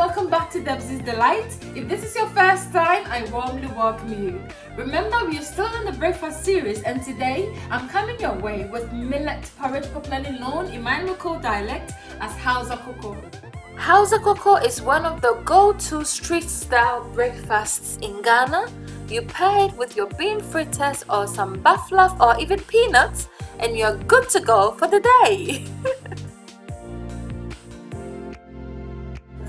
welcome back to Debzie's Delight. If this is your first time, I warmly welcome you. Remember, we are still in the breakfast series, and today I'm coming your way with millet porridge, popularly known in my local dialect as Hausa Koko. Hausa Koko is one of the go-to street-style breakfasts in Ghana. You pair it with your bean fritters or some baflaf or even peanuts, and you're good to go for the day.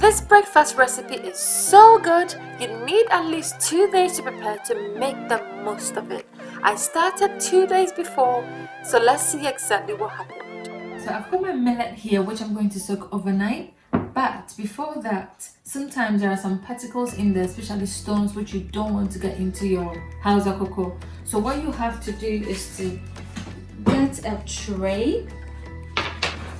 This breakfast recipe is so good, you need at least 2 days to prepare to make the most of it. I started 2 days before, so let's see exactly what happened. So I've got my millet here, which I'm going to soak overnight. But before that, sometimes there are some particles in there, especially stones, which you don't want to get into your hausakoko. So what you have to do is to get a tray,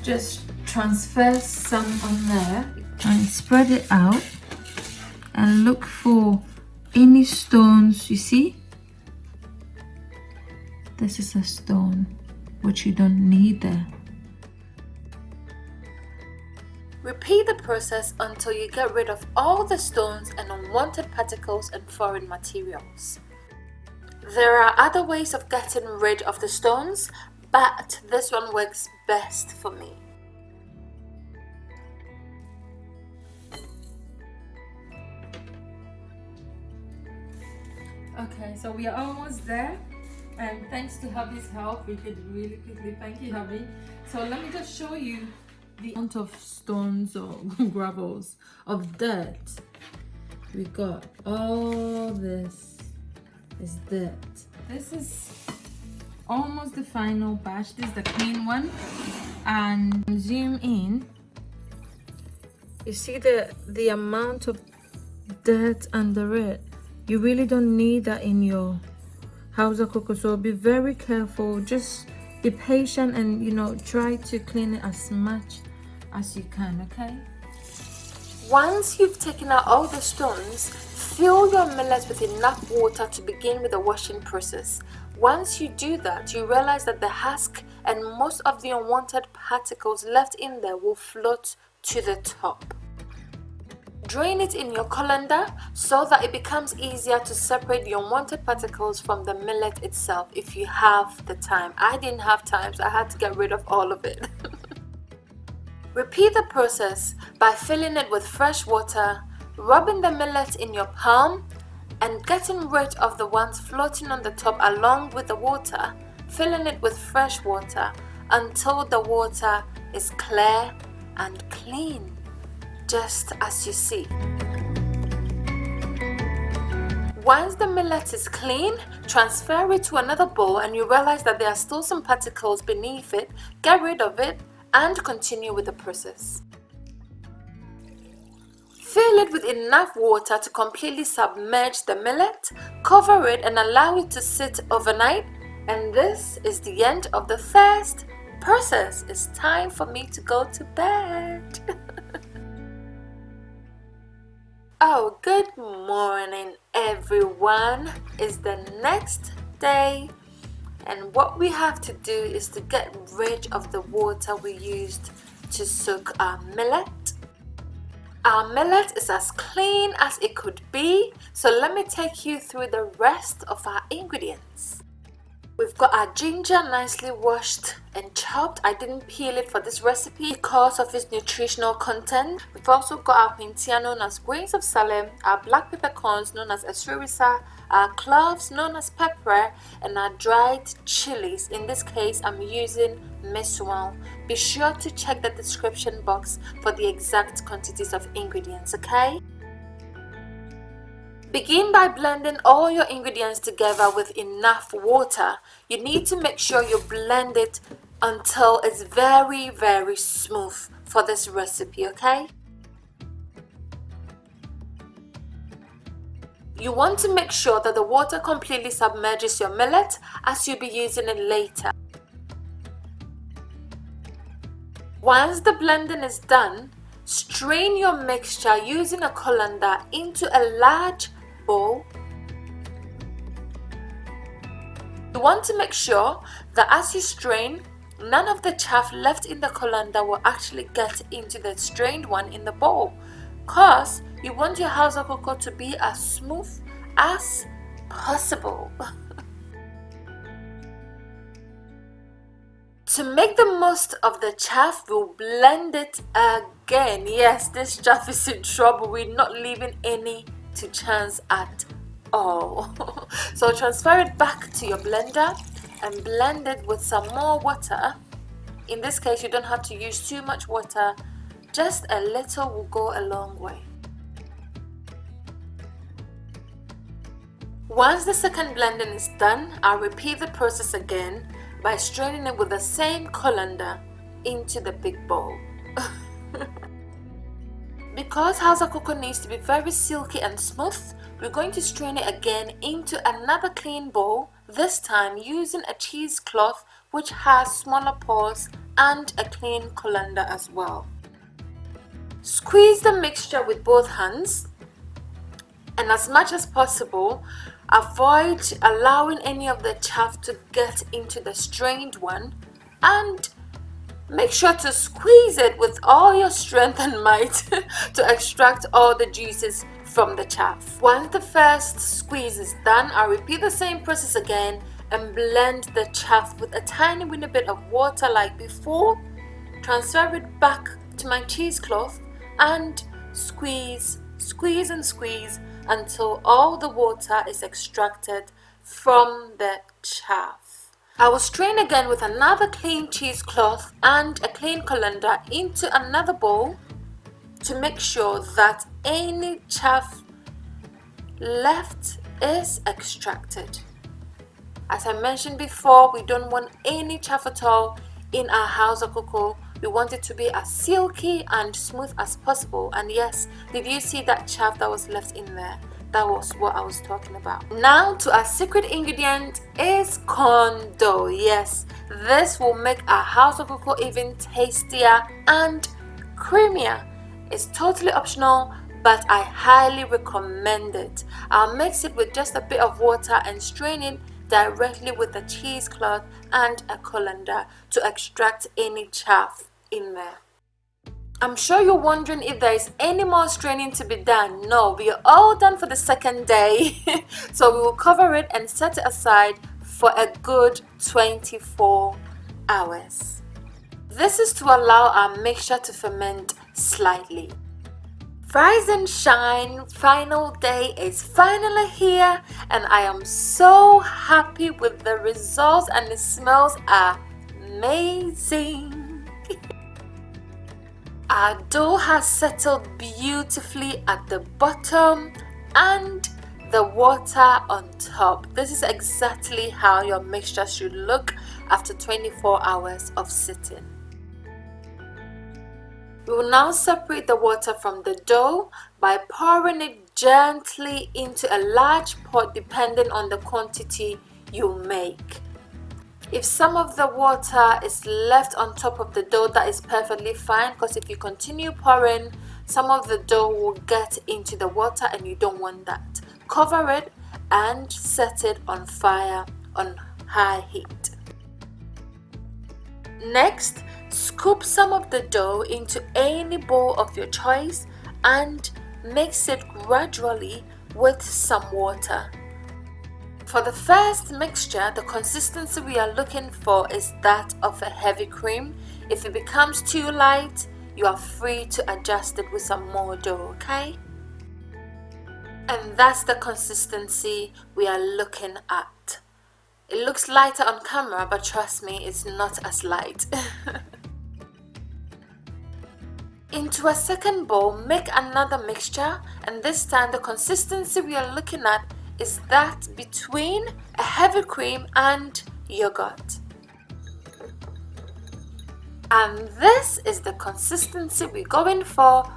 just transfer some on there and spread it out and look for any stones. You see, this is a stone which you don't need there. Repeat the process until you get rid of all the stones and unwanted particles and foreign materials. There are other ways of getting rid of the stones, but this one works best for me. Okay, so we are almost there, and thanks to hubby's help we could really quickly. Thank you, hubby. So let me just show you the amount of stones or gravels of dirt. We got all this is dirt. This is almost the final batch. This is the clean one, and zoom in, you see the amount of dirt under it. You really don't need that in your hausakoko, so be very careful. Just be patient and try to clean it as much as you can, okay? Once you've taken out all the stones, fill your millet with enough water to begin with the washing process. Once you do that, you realize that the husk and most of the unwanted particles left in there will float to the top. Drain it in your colander so that it becomes easier to separate the unwanted particles from the millet itself if you have the time. I didn't have time, so I had to get rid of all of it. Repeat the process by filling it with fresh water, rubbing the millet in your palm, and getting rid of the ones floating on the top along with the water, filling it with fresh water until the water is clear and clean, just as you see. Once the millet is clean, transfer it to another bowl and you realize that there are still some particles beneath it. Get rid of it and continue with the process. Fill it with enough water to completely submerge the millet, cover it and allow it to sit overnight, and this is the end of the first process. It's time for me to go to bed. Oh, good morning everyone. It's the next day, and what we have to do is to get rid of the water we used to soak our millet. Our millet is as clean as it could be, so let me take you through the rest of our ingredients. We've got our ginger nicely washed and chopped. I didn't peel it for this recipe because of its nutritional content. We've also got our hwentea known as grains of selim, our black peppercorns known as Esoro, our cloves known as Pepre, and our dried chilies. In this case, I'm using Mesowa. Be sure to check the description box for the exact quantities of ingredients, okay? Begin by blending all your ingredients together with enough water. You need to make sure you blend it until it's very, very smooth for this recipe, okay? You want to make sure that the water completely submerges your millet as you'll be using it later. Once the blending is done, strain your mixture using a colander into a large bowl. You want to make sure that as you strain, none of the chaff left in the colander will actually get into the strained one in the bowl. because you want your hausakoko to be as smooth as possible. To make the most of the chaff, we'll blend it again. Yes, this chaff is in trouble. We're not leaving any to chance at all. So transfer it back to your blender and blend it with some more water. In this case, you don't have to use too much water. Just a little will go a long way. Once the second blending is done, I'll repeat the process again by straining it with the same colander into the big bowl. Because hausakoko needs to be very silky and smooth, we're going to strain it again into another clean bowl, this time using a cheesecloth which has smaller pores and a clean colander as well. Squeeze the mixture with both hands, and as much as possible, avoid allowing any of the chaff to get into the strained one, and make sure to squeeze it with all your strength and might to extract all the juices from the chaff. Once the first squeeze is done, I'll repeat the same process again and blend the chaff with a tiny winny bit of water like before. Transfer it back to my cheesecloth and squeeze and squeeze until all the water is extracted from the chaff. I will strain again with another clean cheesecloth and a clean colander into another bowl to make sure that any chaff left is extracted. As I mentioned before, we don't want any chaff at all in our hausakoko. We want it to be as silky and smooth as possible. And yes, did you see that chaff that was left in there? That was what I was talking about. Now to our secret ingredient is corn dough. Yes, this will make our hausakoko even tastier and creamier. It's totally optional, but I highly recommend it. I'll mix it with just a bit of water and strain it directly with a cheesecloth and a colander to extract any chaff in there. I'm sure you're wondering if there is any more straining to be done. No, we are all done for the second day. So we will cover it and set it aside for a good 24 hours. This is to allow our mixture to ferment slightly. Rise and shine, final day is finally here, and I am so happy with the results, and it smells amazing. Our dough has settled beautifully at the bottom and the water on top. This is exactly how your mixture should look after 24 hours of sitting. We will now separate the water from the dough by pouring it gently into a large pot depending on the quantity you make. If some of the water is left on top of the dough, that is perfectly fine, because if you continue pouring, some of the dough will get into the water and you don't want that. Cover it and set it on fire on high heat. Next, scoop some of the dough into any bowl of your choice and mix it gradually with some water. For the first mixture, the consistency we are looking for is that of a heavy cream. If it becomes too light, you are free to adjust it with some more dough, okay? And that's the consistency we are looking at. It looks lighter on camera, but trust me, it's not as light. Into a second bowl, make another mixture, and this time the consistency we are looking at is that between a heavy cream and yogurt. And this is the consistency we're going for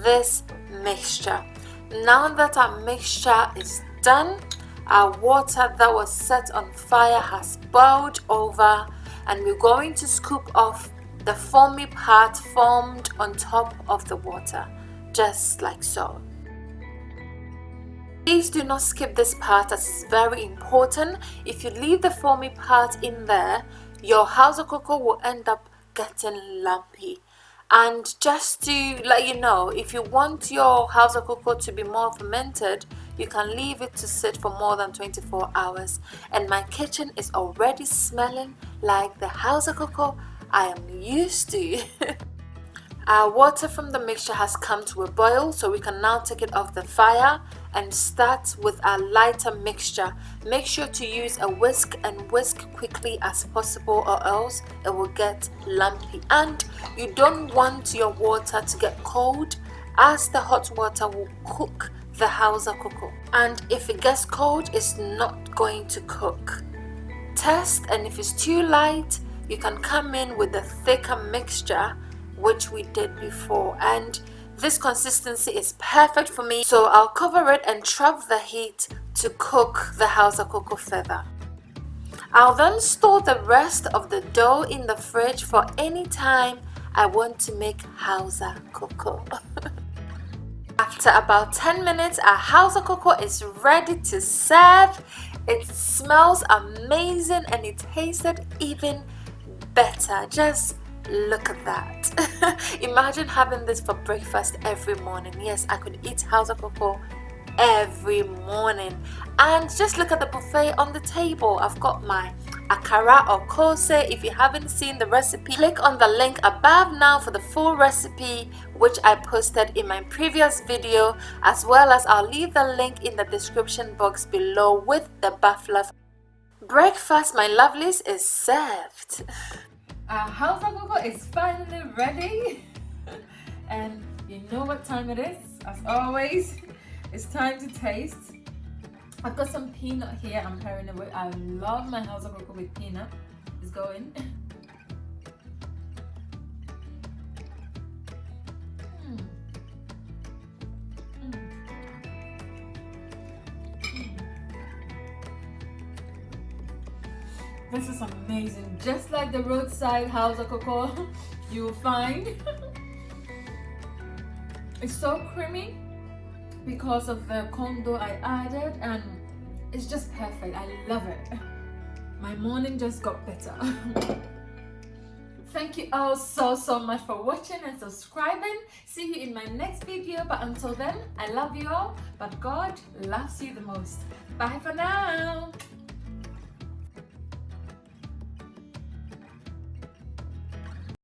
this mixture. Now that our mixture is done, our water that was set on fire has boiled over, and we're going to scoop off the foamy part formed on top of the water, just like so. Please do not skip this part, as it's very important. If you leave the foamy part in there, your hausakoko will end up getting lumpy. And just to let you know, if you want your hausakoko to be more fermented, you can leave it to sit for more than 24 hours. And my kitchen is already smelling like the hausakoko I am used to. Our water from the mixture has come to a boil, so we can now take it off the fire and start with our lighter mixture. Make sure to use a whisk and whisk quickly as possible, or else it will get lumpy. And you don't want your water to get cold, as the hot water will cook the hausakoko. And if it gets cold, it's not going to cook. Test, and if it's too light, you can come in with a thicker mixture, which we did before, and this consistency is perfect for me, so I'll cover it and trap the heat to cook the hausakoko further. I'll then store the rest of the dough in the fridge for any time I want to make hausakoko. After about 10 minutes, our hausakoko is ready to serve. It smells amazing and it tasted even better. Just look at that. Imagine having this for breakfast every morning. Yes, I could eat hausakoko every morning. And just look at the buffet on the table. I've got my akara or kose. If you haven't seen the recipe, click on the link above now for the full recipe, which I posted in my previous video, as well as I'll leave the link in the description box below with the buffalo. Breakfast, my lovelies, is served. Our hausakoko is finally ready. And you know what time it is. As always, it's time to taste. I've got some peanut here I'm pairing it with. I love my hausakoko with peanut. It's going. This is amazing. Just like the roadside hausakoko you will find. It's so creamy because of the corn dough I added, and it's just perfect. I love it. My morning just got better. Thank you all so much for watching and subscribing. See you in my next video, but until then, I love you all, but God loves you the most. Bye for now.